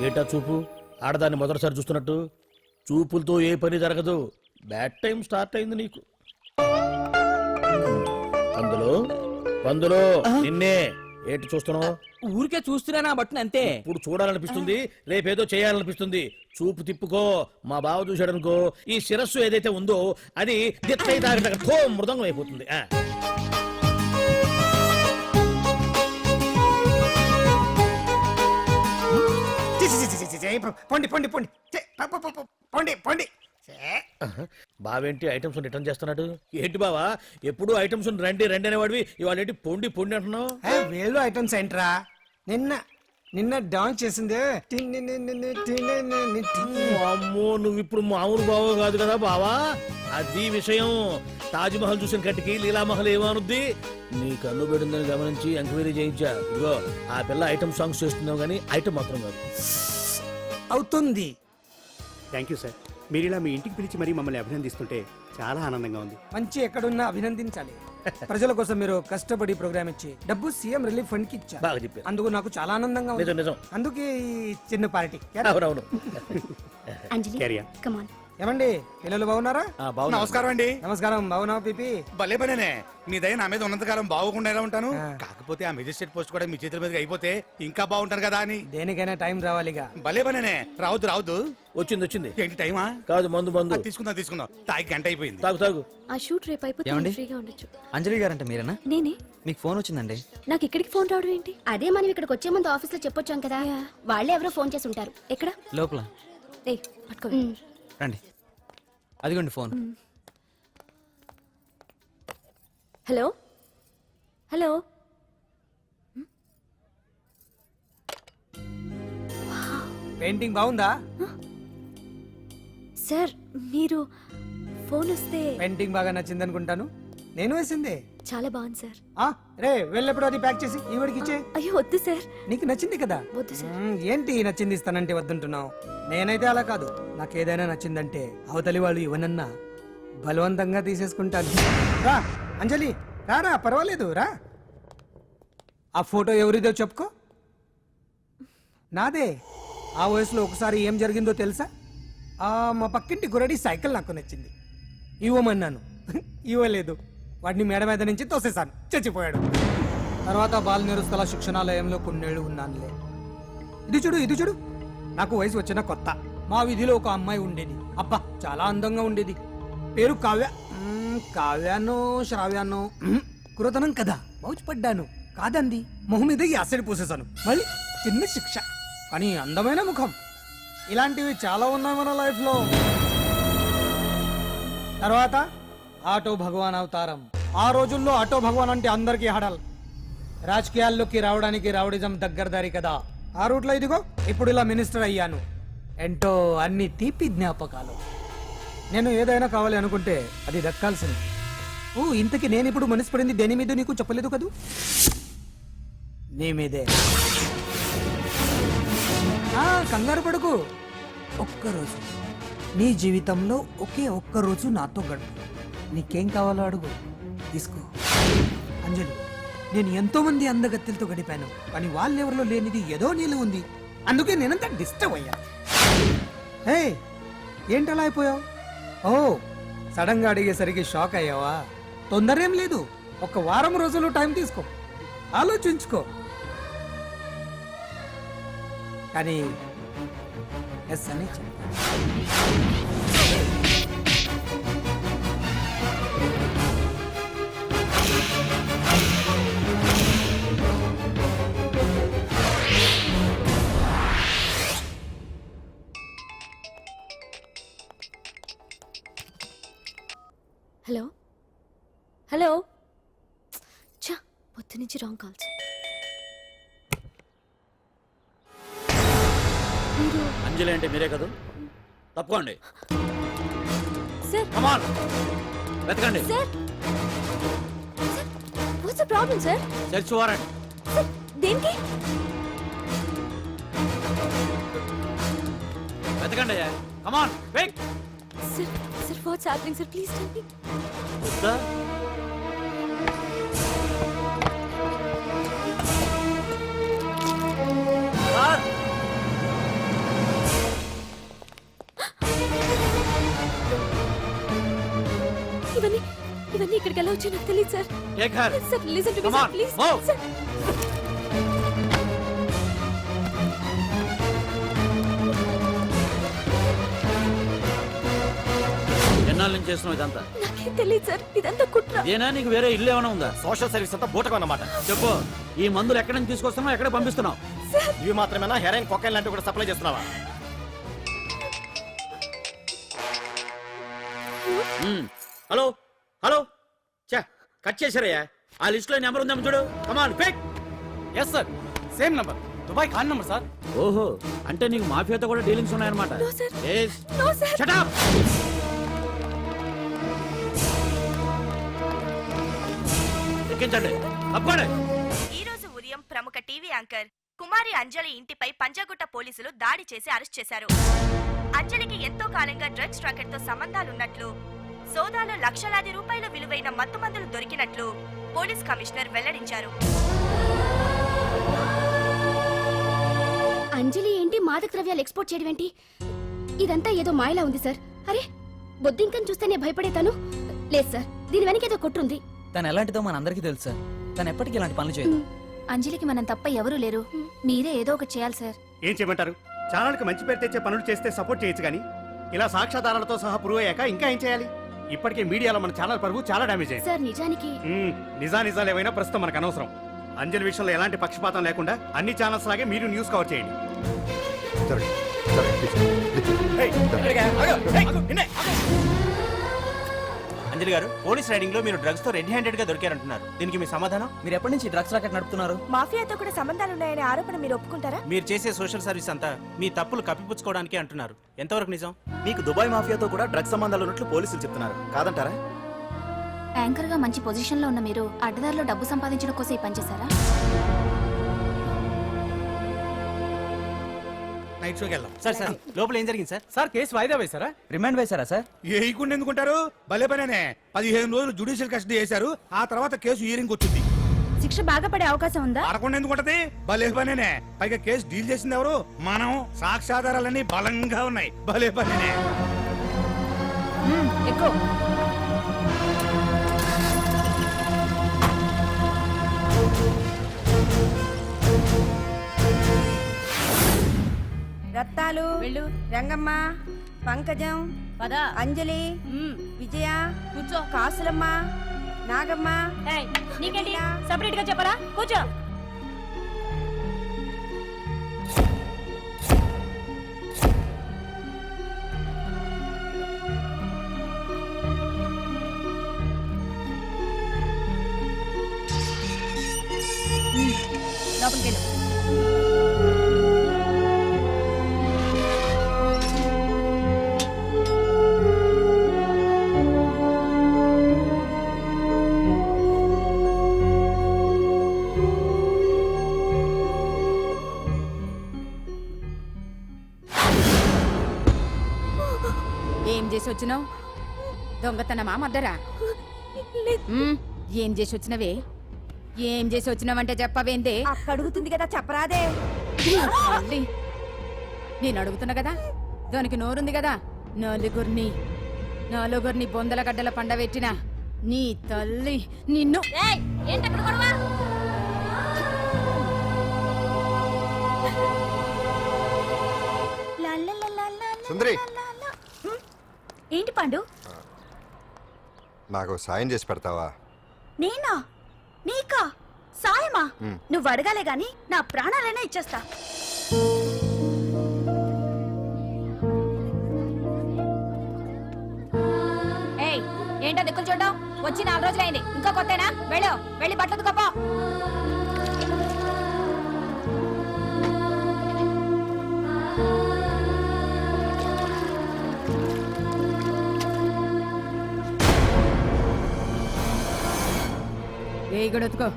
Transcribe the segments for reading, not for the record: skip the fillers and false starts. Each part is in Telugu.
ఏటా చూపు ఆడదాన్ని మొదటిసారి చూస్తున్నట్టు. చూపులతో ఏ పని జరగదు. బ్యాడ్ టైం స్టార్ట్ అయింది నీకు. పందులో నిన్నే ఏంటి చూస్తున్నావు? ఊరికే చూస్తున్నా బట్టును అంతే. ఇప్పుడు చూడాలనిపిస్తుంది, రేపేదో చేయాలనిపిస్తుంది. చూపు తిప్పుకో. మా బావ చూశాడనుకో, ఈ శిరస్సు ఏదైతే ఉందో అది మృదంగం అయిపోతుంది. పొండి పొండి పొండి పొండి పొండి. బావేంటి ఐటమ్స్ రిటర్న్ చేస్తున్నాడు? ఏంటి బావా ఎప్పుడు ఐటమ్స్ రండి రండి అనేవాడివి, ఇవాళ ఏంటి పొండి పొండి అంటున్నావు? వేలు ఐటమ్స్ ఏంట్రా? నిన్న డాన్స్ చేసిందే. అమ్మో, నువ్వు ఇప్పుడు మామూలు బావ కాదు కదా బావా. అది విషయం. తాజ్ మహల్ చూసిన కట్టికి లీలామహల్ ఏమనుద్ది? నీ కన్ను పెట్టిందని గమనించి ఎంక్వైరీ చేయించా. ఇదిగో ఆ పిల్ల ఐటమ్ సాంగ్స్ చేస్తున్నావు కానీ ఐటమ్ మాత్రం కాదు. అవుతుంది. Thank you sir. మీరు ఇలా మీ ఇంటికి పిలిచి మరీ మమ్మల్ని అభినందిస్తుంటే చాలా ఆనందంగా ఉంది. మంచి ఎక్కడున్నా అభినందించాలి. ప్రజల కోసం మీరు కష్టపడి ప్రోగ్రామ్ ఇచ్చి డబ్బు సీఎం రిలీఫ్ ఫండ్ కి ఇచ్చారు. బాగా చెప్పారు. అందుకు నాకు చాలా ఆనందంగా ఉంది. నిజం నిజం. అందుకే ఈ చిన్న పార్టీ. అవునవును. అంజలి క్యారియా. Come on. ఏమండి పిల్లలు బాగున్నారా? నమస్కారం అండి. నమస్కారం. బాగున్నావు పిపి? భలే పనేనే. మీ దయ నా మీద ఉన్నంతకాలం బాగోకుండా ఎలా ఉంటాను. కాకపోతే ఆ మెజిస్ట్రేట్ పోస్ట్ కూడా మీ చేతుల మీదకి అయిపోతే ఇంకా బాగుంటాను కదా అని. దేనికైనా టైం రావాలిగా. భలే పనేనే. రావద్దు. వచ్చింది. ఏంటి టైమా? కాదు మందు. తీసుకుందాం. తాగి గంట అయిపోయింది. తాగు. ఆ షూట్ రేపు అయిపోతే ఫ్రీగా ఉండొచ్చు. అంజలి గారంటే మీరేనా? నేనే. మీకు ఫోన్ వచ్చిందండి. నాకు ఇక్కడికి ఫోన్ రావడం ఏంటి? అదే మనం ఇక్కడికి వచ్చే ముందు ఆఫీస్ లో చెప్పొచ్చాం కదా, వాళ్ళే ఎవరో ఫోన్ చేసి ఉంటారు. ఎక్కడ? లోపల. ఏయ్ పట్టుకో. రండి, అదిగోండి ఫోన్. Hello hello. పెయింటింగ్ బాగుందా? సార్ మీరు ఫోన్ వస్తే. పెయింటింగ్ బాగా నచ్చింది అనుకుంటాను. నేను వేసిందే. చాలా బాగుంది సార్. రే వెళ్ళప్పుడు అది ప్యాక్ చేసి ఈవిడికి ఇచ్చే. అయ్యో వద్దు సార్. నీకు నచ్చింది కదా. వద్దు సార్. ఏంటి నచ్చింది ఇస్తానంటే వద్దంటున్నావు? నేనైతే అలా కాదు. నాకు ఏదైనా నచ్చిందంటే అవతలి వాళ్ళు ఇవ్వనన్నా బలవంతంగా తీసేసుకుంటాను. రా అంజలి, రారా, పర్వాలేదు రా. ఆ ఫోటో ఎవరిదో చెప్పుకో. నాదే. ఆ వయసులో ఒకసారి ఏం జరిగిందో తెలుసా? మా పక్కింటి గురడి సైకిల్ నాకు నచ్చింది. ఇవ్వమన్నాను, ఇవ్వలేదు. వాడిని మేడ మీద నుంచి తోసేశాను, చచ్చిపోయాడు. తర్వాత బాల నిరుస్తల శిక్షణాలయంలో కొన్నేళ్ళు ఉన్నానులే. ఇది చూడు. నాకు వయసు వచ్చిన కొత్త. మా వీధిలో ఒక అమ్మాయి ఉండేది. అబ్బా చాలా అందంగా ఉండేది. పేరు కావ్యానో శ్రావ్యానో. కురతనం కదా, మౌచిపడ్డాను. కాదండి, మొహం మీద యాసిడ్ పోసేశాను. మళ్ళీ చిన్న శిక్ష, కానీ అందమైన ముఖం. ఇలాంటివి చాలా ఉన్నాయి మన లైఫ్ లో. తర్వాత ఆటో భగవాన్ అవతారం. ఆ రోజుల్లో ఆటో భగవాన్ అంటే అందరికీ హడల్. రాజకీయాల్లోకి రావడానికి రౌడిజం దగ్గరదారి కదా. ఆ రూట్లో ఇదిగో ఇప్పుడు ఇలా మినిస్టర్ అయ్యాను. ఏంటో అన్ని తీపి జ్ఞాపకాలు. నేను ఏదైనా కావాలి అనుకుంటే అది దక్కాల్సింది. ఇంతకీ నేను ఇప్పుడు మనసు పడింది దేని మీద నీకు చెప్పలేదు కదూ? నీ మీదే. కంగారు పడుకు. ఒక్కరోజు నీ జీవితంలో ఒక్క రోజు నాతో గడుపు. నీకేం కావాలో అడుగు, తీసుకో. అంజలి, నేను ఎంతో మంది అందగత్తెలతో గడిపాను, కానీ వాళ్ళెవరిలో లేనిది ఏదో నీళ్ళు ఉంది. అందుకే నేనంతా డిస్టర్బ్ అయ్యా. హే, ఏంటలా అయిపోయావు? సడన్ గా అడిగేసరికి షాక్ అయ్యావా? తొందర ఏం లేదు, ఒక వారం రోజులు టైం తీసుకో, ఆలోచించుకో. కానీ ఎస్ అని చెప్పు. హలో. చా, పొద్దు నుంచి రాంగ్ కాల్స్. అంజలి అంటే మీరే కదా? తప్పుకోండి సార్. కమాన్, వెతకండి. Sir, what's the problem sir? Search warrant. Sir, దేనికి? వెతకండి. Come on, wait. Sir, what's happening sir? Please tell me. ఎలా వచ్చి నాకు తెలియదు sir take her sir listen to me Come sir on, please move. Sir ఎన్నాళ్ళ నుంచి చేస్తున్నావు ఇదంతా నాకేం తెలియదు సార్ ఇదంతా కుట్ర ఇదేనా నీకు వేరే ఇల్లు ఏమైనా ఉందా సోషల్ సర్వీస్ అంతా బూటకం అన్నమాట. చెప్పు ఈ మందులు ఎక్కడి నుంచి తీసుకొస్తున్నావు ఎక్కడ పంపిస్తున్నావు ఇవి మాత్రమేనా హెరైన్ కొకైన్ లాంటివి కూడా సప్లై చేస్తున్నావా? హలో హలో చా కట్ చేశారయ్యా ఆ లిస్ట్ లో నెంబర్ ఉందేమో చూడు come on pick yes sir, same number, Dubai Khan number sir. ఓహో అంటే నీకు మాఫియాతో కూడా డీలింగ్స్ ఉన్నాయన్నమాట No, sir. Yes. No sir Shut up. ఎక్కించండి అబ్బాడే ఈ రోజు ఉదయం ప్రముఖ టీవీ యాంకర్ కుమారి అంజలి ఇంటిపై పంజాగుట్ట పోలీసులు దాడి చేసి అరెస్ట్ చేశారు. అంజలికి ఎంతో కాలంగా డ్రగ్స్ రాకెట్ తో సంబంధాలున్నట్లు, సోదాలో లక్షలాది రూపాయల విలువైన మత్తుమందులు దొరికినట్లు పోలీస్ కమిషనర్ వెల్లడించారు. అంజలి ఏంటి మాదక ద్రవ్యాలు ఎక్స్పోర్ట్ చేయడం ఏంటి? ఇదంతా ఏదో మాయలా ఉంది సార్. అరే బొద్దింకని చూస్తేనే భయపడేతాను. లేదు సార్, దీని వెనక ఏదో కొట్టుంది. తను ఎలాంటిదో మనందరికీ తెలుసు సార్. తను ఎప్పటికీ ఇలాంటి పనులు చేయదు. అంజలికి మనం తప్ప ఎవరూ లేరు. మీరే ఏదో ఒకటి చేయాలి సార్. ఏం చేయమంటారు? ఛానల్కి మంచి పేరు తెచ్చే పనులు చేస్తే సపోర్ట్ చేయొచ్చు కానీ ఇలా సాక్ష్యాధారాలతో సహా ప్రూవ్ అయ్యాక ఇంకా ఏం చేయాలి? ఇప్పటికే మీడియాలో మన ఛానల్ పరువు చాలా డ్యామేజ్ అయింది. సార్ నిజానికి నిజాలు ఏమైనా ప్రస్తుతం మనకు అనవసరం. అంజలి విషయంలో ఎలాంటి పక్షపాతం లేకుండా అన్ని ఛానల్స్ లాగే మీరు న్యూస్ కవర్ చేయండి. అంజలి గారు, పోలీస్ రైడింగ్ లో మీరు డ్రగ్స్ తో రెడ్ హ్యాండెడ్ గా దొరికారంటున్నారు. దీనికి మీ సమాధానం? మీరు ఎప్పటి నుంచి డ్రగ్స్ రాకెట్ నడుపుతున్నారు? మాఫియాతో కూడా సంబంధాలున్నాయనే ఆరోపణ మీరు ఒప్పుకుంటారా? మీరు చేసే సోషల్ సర్వీస్ అంతా మీ తప్పులు కప్పిపుచ్చుకోవడానికి అంటున్నారు. ఎంతవరకు నిజం? మీకు దుబాయ్ మాఫియాతో కూడా డ్రగ్స్ సంబంధాలు ఉన్నట్లు పోలీసులు చెప్తున్నారు, కాదంటారా? యాంకర్ గా మంచి పొజిషన్ లో ఉన్న మీరు అడ్డదారిలో డబ్బు సంపాదించడం కోసం ఈ పని చేశారా? నైట్ షోకి వెళ్దాం. సార్ సార్, లోపల ఏం జరిగింది సార్? సార్ కేసు వాయిదా వేశారా? రిమాండ్ వేశారా సార్? వేయకుండా ఎందుకుంటారు? భలే పనేనే. 15 రోజులు జుడిషియల్ కస్టడీ చేశారు. ఆ తర్వాత కేసు హియరింగ్ వచ్చింది. శిక్ష బాగా పడే అవకాశం ఉందా? పడకుండా ఎందుకుంటది? భలే పనేనే. పైగా కేసు డీల్ చేసింది ఎవరు? మనం. సాక్ష్యాధారాలన్నీ బలంగా ఉన్నాయి. భలే పనేనే. ఎక్కువ రత్తాలు, రంగమ్మ, పంకజం, అంజలి, విజయ, కూర్చో, కాసులమ్మ, నాగమ్మ. నీకేంటి సపరేట్ గా చెప్పరా? కూర్చో. లోపలికి వెళ్ళు. ఏం చేసి వచ్చినావు? దొంగతనమా మద్దరా? ఏం చేసి వచ్చినవే? ఏం చేసి వచ్చినావంటే చెప్పవేందే? అక్క అడుగుతుంది కదా, చెప్పరాదే. తల్లి, నేను అడుగుతున్నా కదా, దానికి నోరుంది కదా. నలుగురిని బొందల గడ్డల పండబెట్టిన నీ తల్లి నిన్ను. సుందరి, ఏంటి పండు? నాకు సాయం చేసి పెడతావా? నేనా? నీకా సాయమా? నువ్వు అడగాలే గాని నా ప్రాణాలైనా ఇచ్చేస్తా. ఏయ్, ఏంటో దిక్కులు చూడడం? వచ్చి 4 రోజులైంది, ఇంకా కొత్తేనా? వెళ్ళి బట్టలు కప్ప. ఏ గొడవతుకో.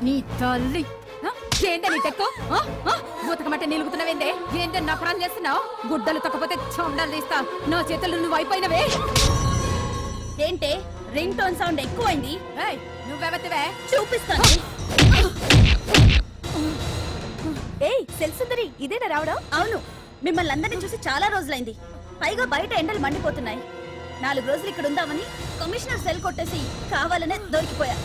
నీ తల్లి ఏంటే నీ తెక్కు? బూతకమంటే నిలుగుతున్నావేందే? ఏంటే నపరాలు చేస్తున్నావు? గుడ్డలు తొక్కపోతే చొండాలు తీస్తా. నా చేతులు నువ్వు అయిపోయినవే. ఏంటే రింగ్ టోన్ సౌండ్ ఎక్కువైంది? నువ్వెవతివే? చూపిస్తాను. ఏయ్ సెల్సుందరి, ఇదేనా రావడం? అవును, మిమ్మల్ని అందరినీ చూసి చాలా రోజులైంది. పైగా బయట ఎండలు మండిపోతున్నాయి. 4 రోజులు ఇక్కడ ఉందామని కమిషనర్ సెల్ కొట్టేసి కావాలనే దొరికిపోయా.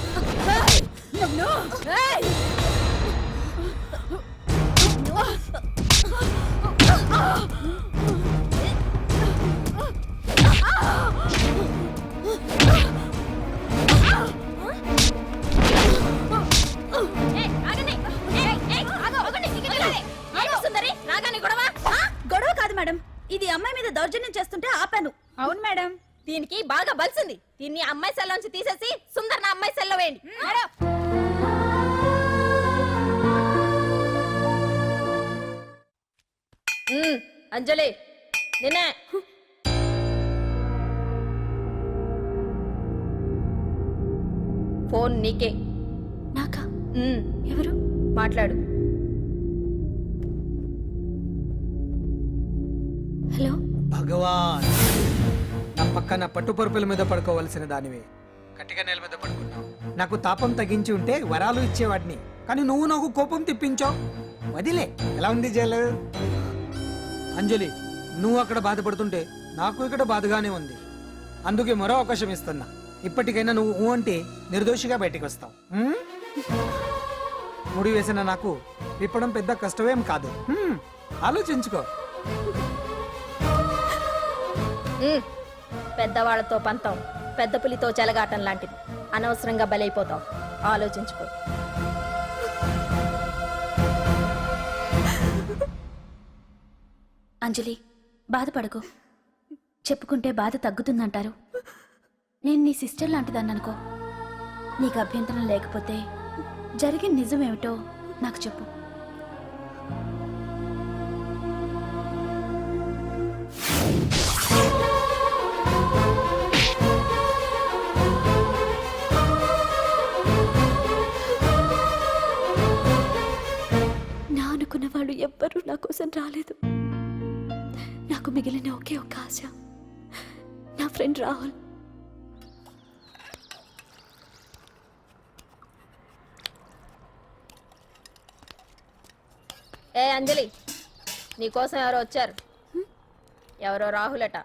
గొడవ కాదు మేడం, ఇది అమ్మాయి మీద దౌర్జన్యం చేస్తుంటే ఆపాను. అవును మేడం, దీనికి బాగా బలిసింది. దీన్ని అమ్మాయి సెల్లోంచి తీసేసి సుందర్ నా అమ్మాయి సెల్లో వేయండి. మేడం అంజలి నిన్నే. ఫోన్ నీకే. నాకా? ఎవరు? మాట్లాడు. హలో. భగవాన్, నా పక్కన పట్టుపరుపుల మీద పడుకోవలసిన దానివే గట్టిగా నేల మీద పడుకున్నావు. నాకు తాపం తగ్గించి ఉంటే వరాలు ఇచ్చేవాడిని, కానీ నువ్వు నాకు కోపం తెప్పించావు. వదిలే. ఎలా ఉంది జైలు? అంజలి, నువ్వు అక్కడ బాధపడుతుంటే నాకు ఇక్కడ బాధగానే ఉంది. అందుకే మరో అవకాశం ఇస్తున్నా. ఇప్పటికైనా నువ్వు ఊ అంటే నిర్దోషిగా బయటికి వస్తావు. ముడి వేసిన నాకు విప్పడం పెద్ద కష్టమేం కాదు. ఆలోచించుకో. పెద్దవాళ్లతో పంతం పెద్ద పులితో చెలగాటం లాంటిది. అనవసరంగా బలైపోతావు. ఆలోచించుకో. అంజలి, బాధపడకు. చెప్పుకుంటే బాధ తగ్గుతుందంటారు. నేను నీ సిస్టర్ లాంటిదాన్ని అనుకో. నీకు అభ్యంతరం లేకపోతే జరిగిన నిజమేమిటో నాకు చెప్పు. నా అనుకున్న వాళ్ళు ఎవ్వరూ నా కోసం రాలేదు. నాకు మిగిలిన ఒకే ఒక ఆశ, నా ఫ్రెండ్ రాహుల్. ఏ అంజలి, నీకోసం ఎవరో వచ్చారు. ఎవరో రాహుల్ అట.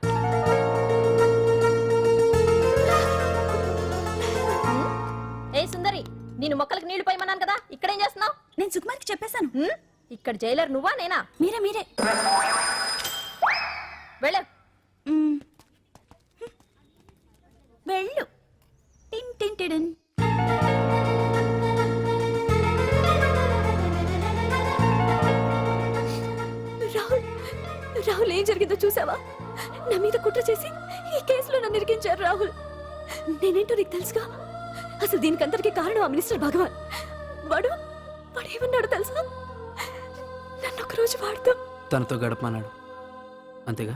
ఏ సుందరి, నేను మొక్కలకు నీళ్లు పోయమన్నాను కదా, ఇక్కడేం చేస్తున్నావు? నేను సుకుమార్కి చెప్పేశాను. ఇక్కడ జైలర్ నువ్వా నేనా? మీరే. వెళ్ళ. వెళ్ళు. టిన్ టిన్ టిడిన్. రాహుల్, ఏం జరిగిందో చూసావా? నా మీద కుట్ర చేసి ఈ కేసులో నన్ను ఇరికించారు రాహుల్. నేనేంటో నీకు తెలుసుగా. అసలు దీనికంతటికీ కారణం ఆ మినిస్టర్ భగవాన్. వాడు ఏమన్నాడు తెలుసా? నన్ను ఒకరోజు వాడుతూ తనతో గడపమన్నాడు, అంతేగా?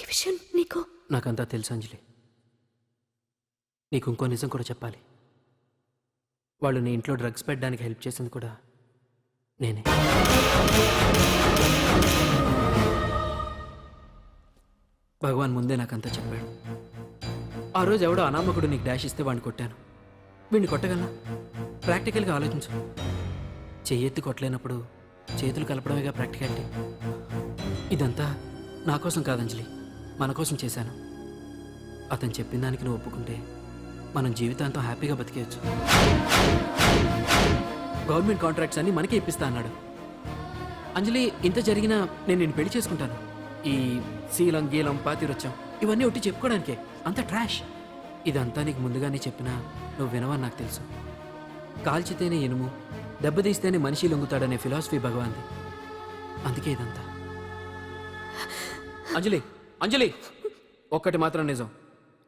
ఈ విషయం నీకు? నాకంతా తెలుసు అంజలి. నీకు ఇంకో నిజం కూడా చెప్పాలి. వాళ్ళు నీ ఇంట్లో డ్రగ్స్ పెట్టడానికి హెల్ప్ చేసింది కూడా నేనే. భగవాన్ ముందే నాకంతా చెప్పాడు. ఆ రోజు ఎవడో అనామకుడు నీకు డాష్ ఇస్తే వాడిని కొట్టాను. వీడిని కొట్టగలనా? ప్రాక్టికల్గా ఆలోచించు. చెయ్యెత్తి కొట్టలేనప్పుడు చేతులు కలపడమేగా ప్రాక్టికాలిటీ. ఇదంతా నా కోసం కాదంజలి, మన కోసం చేశాను. అతను చెప్పిన దానికి నువ్వు ఒప్పుకుంటే మనం జీవితాంతం హ్యాపీగా బతికేయచ్చు. గవర్నమెంట్ కాంట్రాక్ట్స్ అన్ని మనకే ఇప్పిస్తా అన్నాడు. అంజలి, ఇంత జరిగినా నేను నిన్ను పెళ్లి చేసుకుంటాను. ఈ శీలం గీలం పాతిరొచ్చాం ఇవన్నీ ఒట్టి చెప్పుకోవడానికే. అంత ట్రాష్. ఇదంతా నీకు ముందుగానే చెప్పినా నువ్వు వినవని నాకు తెలుసు. కాల్చితేనే ఇనుము, దెబ్బతీస్తేనే మనిషి లొంగుతాడనే ఫిలాసఫీ భగవాన్ది. అందుకే ఇదంతా. అంజలి, ఒక్కటి మాత్రం నిజం.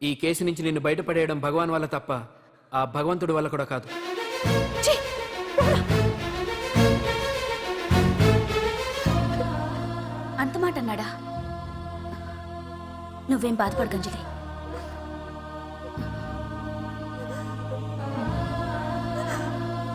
ఈ కేసు నుంచి నిన్ను బయటపడేయడం భగవాన్ వల్ల తప్ప ఆ భగవంతుడి వల్ల కూడా కాదు. అంత మాట అన్నాడా? నువ్వేం బాధపడకు అంజలి.